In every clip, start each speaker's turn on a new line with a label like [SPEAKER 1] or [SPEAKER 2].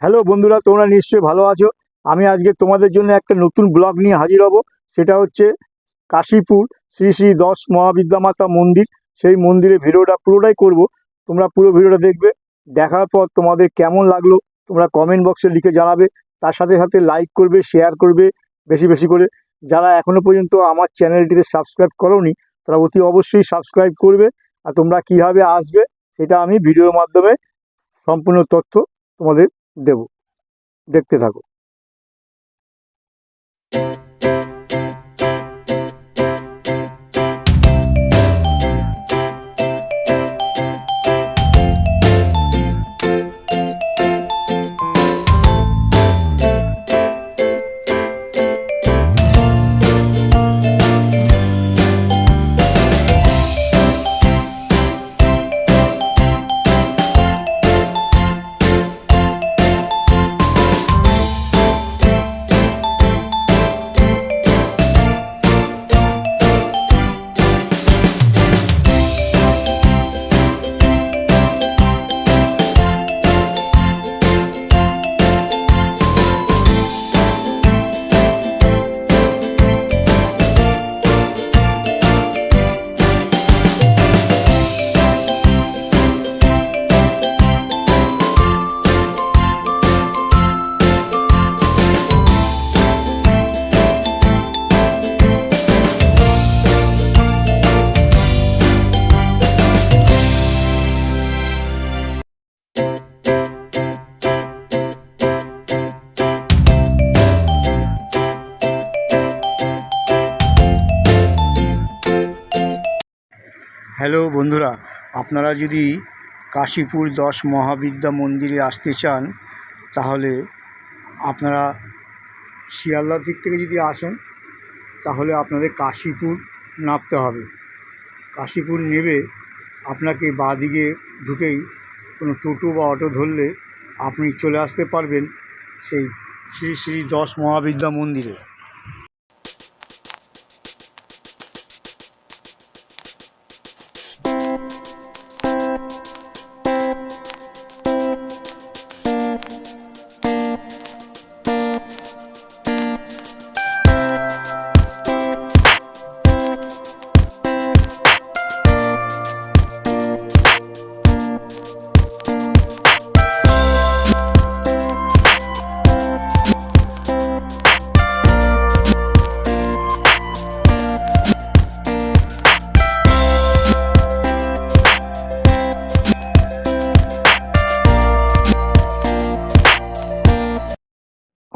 [SPEAKER 1] Hello বন্ধুরা, তোমরা নিশ্চয়ই ভালো আছো। আমি আজকে তোমাদের জন্য একটা নতুন ব্লগ নিয়ে হাজির হব। সেটা হচ্ছে কাশীপুর শ্রী শ্রী 10 মহাবিদ্যা মাতা মন্দির। সেই মন্দিরের ভিডিওটা পুরোটাই করব। তোমরা পুরো ভিডিওটা দেখবে। দেখার পর তোমাদের কেমন লাগলো তোমরা কমেন্ট বক্সে লিখে জানাবে। তার সাথে সাথে লাইক করবে, শেয়ার করবে বেশি বেশি করে। যারা এখনো পর্যন্ত আমার চ্যানেলটিতে সাবস্ক্রাইব করোনি তারা অতি অবশ্যই সাবস্ক্রাইব করবে। আর তোমরা কীভাবে আসবে সেটা আমি ভিডিওর মাধ্যমে সম্পূর্ণ তথ্য তোমাদের দেব। দেখতে থাকো। হ্যালো বন্ধুরা, আপনারা যদি কাশীপুর 10 মহাবিদ্যা মন্দিরে আসতে চান তাহলে আপনারা শিয়ালদার দিক থেকে যদি আসেন তাহলে আপনাদের কাশীপুর নামতে হবে। কাশীপুর নেমে আপনাকে বাঁদিকে ঢুকেই কোনো টোটো বা অটো ধরলে আপনি চলে আসতে পারবেন সেই শ্রী শ্রী 10 মহাবিদ্যা মন্দিরে।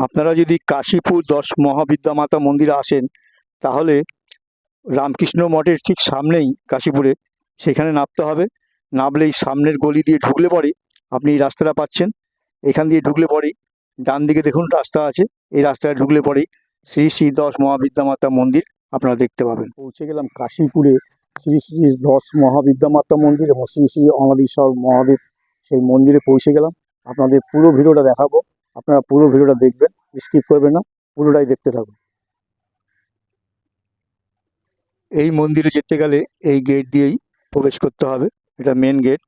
[SPEAKER 1] আপনারা যদি কাশীপুর 10 মহাবিদ্যা মাতা মন্দিরে আসেন তাহলে রামকৃষ্ণ মঠের ঠিক সামনেই কাশীপুরে সেখানে নামতে হবে। নামলেই সামনের গলি দিয়ে ঢুকলে পরেই আপনি এই রাস্তাটা পাচ্ছেন। এখান দিয়ে ঢুকলে পরেই ডান দিকে দেখুন রাস্তা আছে, এই রাস্তায় ঢুকলে পরেই শ্রী শ্রী 10 মহাবিদ্যা মাতা মন্দির আপনারা দেখতে পাবেন। পৌঁছে গেলাম কাশীপুরে শ্রী শ্রী 10 মহাবিদ্যা মাতা মন্দির এবং শ্রী শ্রী অনাদিশ্বর মহাদেব সেই মন্দিরে পৌঁছে গেলাম। আপনাদের পুরো ভিডিওটা দেখাবো, আপনারা পুরো ভিডিওটা দেখবেন, স্কিপ করবেন না, পুরোটাই দেখতে থাকুন। এই মন্দিরে যেতে গেলে এই গেট দিয়েই প্রবেশ করতে হবে, এটা মেন গেট।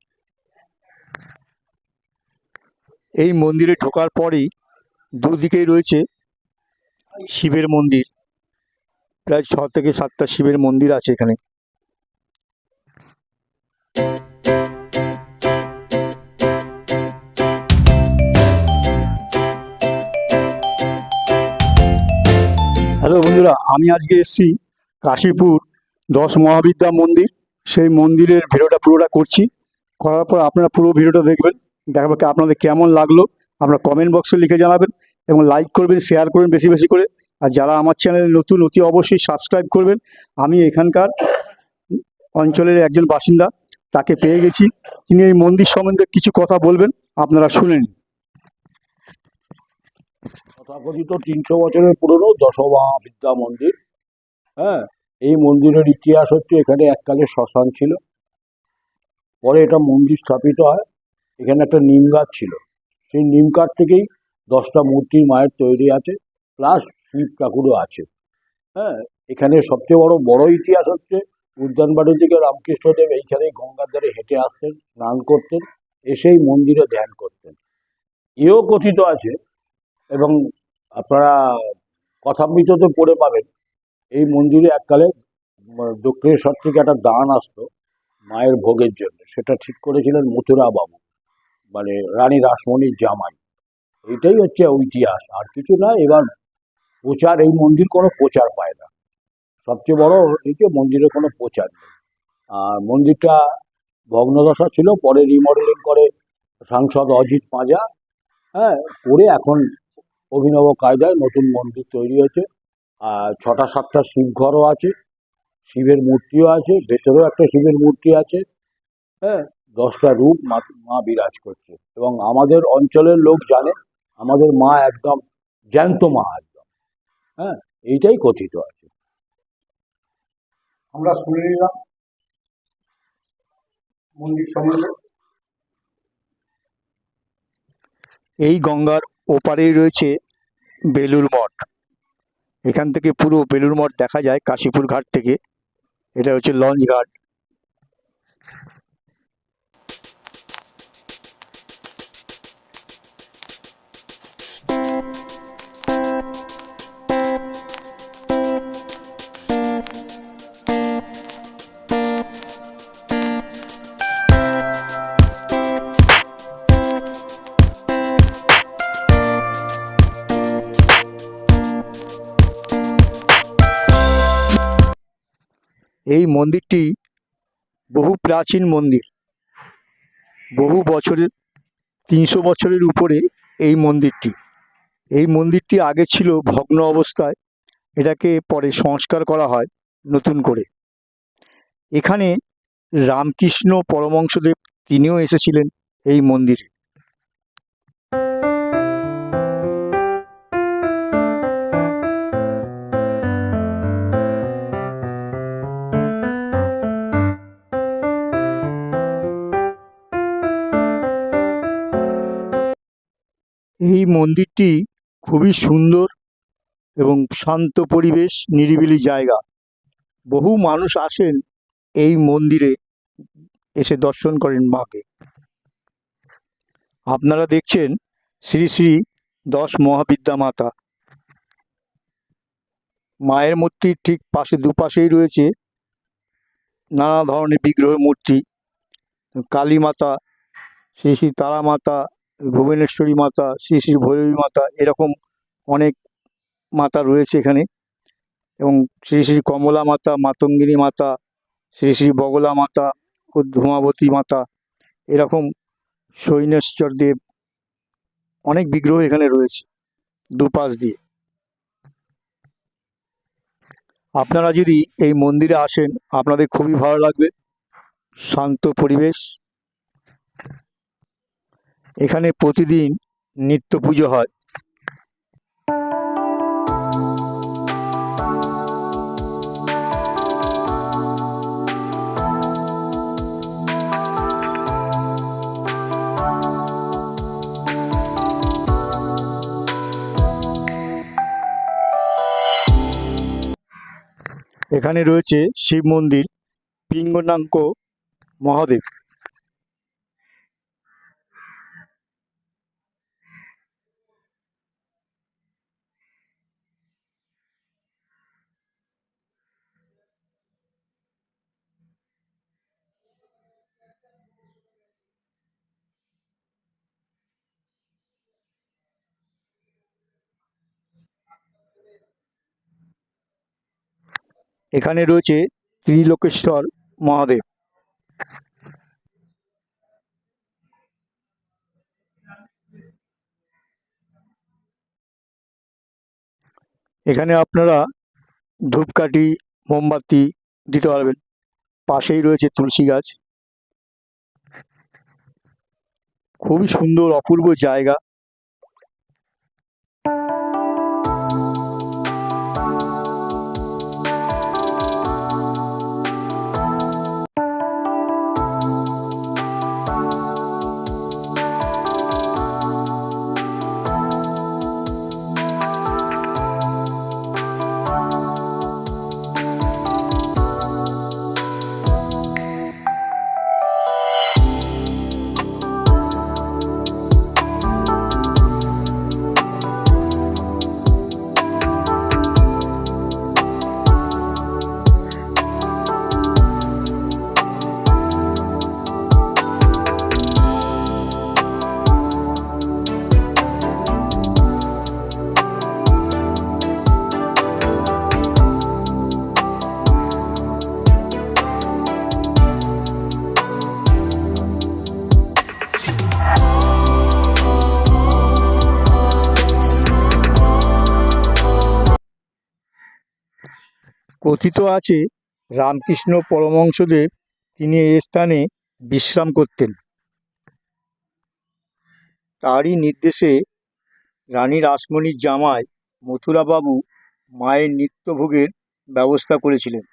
[SPEAKER 1] এই মন্দিরে ঢোকার পরেই দুদিকেই রয়েছে শিবের মন্দির। প্রায় 6 থেকে 7টা শিবের মন্দির আছে এখানে। হ্যালো বন্ধুরা, আমি আজকে এসেছি কাশীপুর 10 মহাবিদ্যা মন্দির। সেই মন্দিরের ভিডিওটা পুরোটা করছি, করার পর আপনারা পুরো ভিডিওটা দেখবেন। দেখাবো আপনাদের কেমন লাগলো আপনারা কমেন্ট বক্সে লিখে জানাবেন এবং লাইক করবেন, শেয়ার করবেন বেশি বেশি করে। আর যারা আমার চ্যানেলে নতুন অতি অবশ্যই সাবস্ক্রাইব করবেন। আমি এখানকার অঞ্চলের একজন বাসিন্দা, তাকে পেয়ে গেছি, তিনি এই মন্দির সম্বন্ধে কিছু কথা বলবেন, আপনারা শুনেন।
[SPEAKER 2] তথাকথিত 300 বছরের পুরনো দশমহাবিদ্যা মন্দির। হ্যাঁ, এই মন্দিরের ইতিহাস হচ্ছে এখানে এককালে শ্মশান ছিল, পরে এটা মন্দির স্থাপিত হয়। এখানে একটা নিম গাছ ছিল, সেই নিম কাঠ থেকেই 10টা মূর্তি মায়ের তৈরি আছে, প্লাস শিব ঠাকুরও আছে। হ্যাঁ, এখানে সবচেয়ে বড় ইতিহাস হচ্ছে উদ্যানবাড়ি থেকে রামকৃষ্ণদেব এইখানেই গঙ্গার ধারে হেঁটে আসতেন, স্নান করতেন, এসেই মন্দিরে ধ্যান করতেন। এও কথিত আছে, এবং আপনারা কথামৃততে পড়ে পাবেন, এই মন্দিরে এককালে দক্ষিণেশ্বর থেকে একটা দান আসতো মায়ের ভোগের জন্য, সেটা ঠিক করেছিলেন মথুরা বাবু, মানে রানী রাসমণির জামাই। এটাই হচ্ছে ইতিহাস, আর কিছু না। এবার প্রচার, এই মন্দির কোনো প্রচার পায় না, সবচেয়ে বড় এই যে মন্দিরে কোনো প্রচার নেই। আর মন্দিরটা ভগ্নদশা ছিল, পরে রিমডেলিং করে সাংসদ অজিত পাঁজা, হ্যাঁ, করে এখন অভিনব কায়দায় নতুন মন্দির তৈরি হয়েছে। আর 6টা-7টা শিবঘরও আছে, শিবের মূর্তিও আছে, ভেতরেও একটা শিবের মূর্তি আছে, হ্যাঁ। 10টা রূপ মা বিরাজ করছে, এবং আমাদের অঞ্চলের লোক জানে আমাদের মা একদম জ্যান্ত মা একদম, হ্যাঁ, এইটাই কথিত আছে।
[SPEAKER 3] আমরা শুনে নিলাম মন্দির সম্বন্ধে।
[SPEAKER 1] এই গঙ্গার ওপারেই রয়েছে বেলুড় মঠ। এখান থেকে পুরো বেলুড় মঠ দেখা যায় কাশীপুর ঘাট থেকে। এটা হচ্ছে লঞ্চ ঘাট। এই মন্দিরটি বহু প্রাচীন মন্দির, বহু বছরের, 300 বছরের উপরে এই মন্দিরটি। এই মন্দিরটি আগে ছিল ভগ্ন অবস্থায়, এটাকে পরে সংস্কার করা হয় নতুন করে। এখানে রামকৃষ্ণ পরমহংসদেব তিনিও এসেছিলেন এই মন্দিরে। এই মন্দিরটি খুবই সুন্দর এবং শান্ত পরিবেশ, নিরিবিলি জায়গা। বহু মানুষ আসেন এই মন্দিরে, এসে দর্শন করেন মাকে। আপনারা দেখছেন শ্রী শ্রী 10 মহাবিদ্যা মাতা। মায়ের মূর্তির ঠিক পাশে, দুপাশেই রয়েছে নানা ধরনের বিগ্রহ মূর্তি। কালী মাতা, শ্রী শ্রী তারা মাতা, ভুবনেশ্বরী মাতা, শ্রী শ্রী ভৈরবী মাতা, এরকম অনেক মাতা রয়েছে এখানে। এবং শ্রী শ্রী কমলা মাতা, মাতঙ্গিনী মাতা, শ্রী শ্রী বগলা মাতা ও ধূমাবতী মাতা, এরকম সৈন্যেশ্বর দেব, অনেক বিগ্রহ এখানে রয়েছে দুপাশ দিয়ে। আপনারা যদি এই মন্দিরে আসেন আপনাদের খুবই ভালো লাগবে, শান্ত পরিবেশ। এখানে প্রতিদিন নিত্য পুজো হয়। এখানে রয়েছে শিব মন্দির, পিঙ্গলাঙ্ক মহাদেব। এখানে রয়েছে ত্রিলোকেশ্বর মহাদেব। এখানে আপনারা ধূপকাঠি, মোমবাতি দিতে পারবেন। পাশেই রয়েছে তুলসী গাছ। খুবই সুন্দর অপূর্ব জায়গা। কথিত আছে রামকৃষ্ণ পরমহংসদেব তিনি এ স্থানে বিশ্রাম করতেন। তারই নির্দেশে রানী রাসমণির জামাই মথুরাবাবু মায়ের নিত্যভোগের ব্যবস্থা করেছিলেন।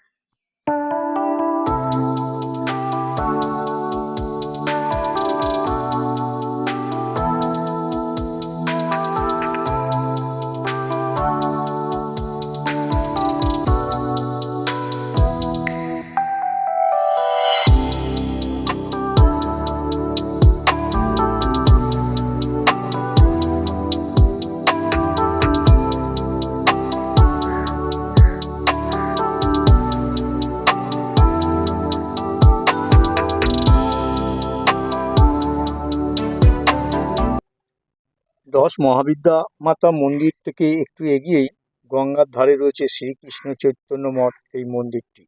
[SPEAKER 1] দশ মহাবিদ্যা মাতা মন্দির থেকে একটু এগিয়েই গঙ্গার ধারে রয়েছে শ্রীকৃষ্ণ চৈতন্য মঠ এই মন্দিরটি।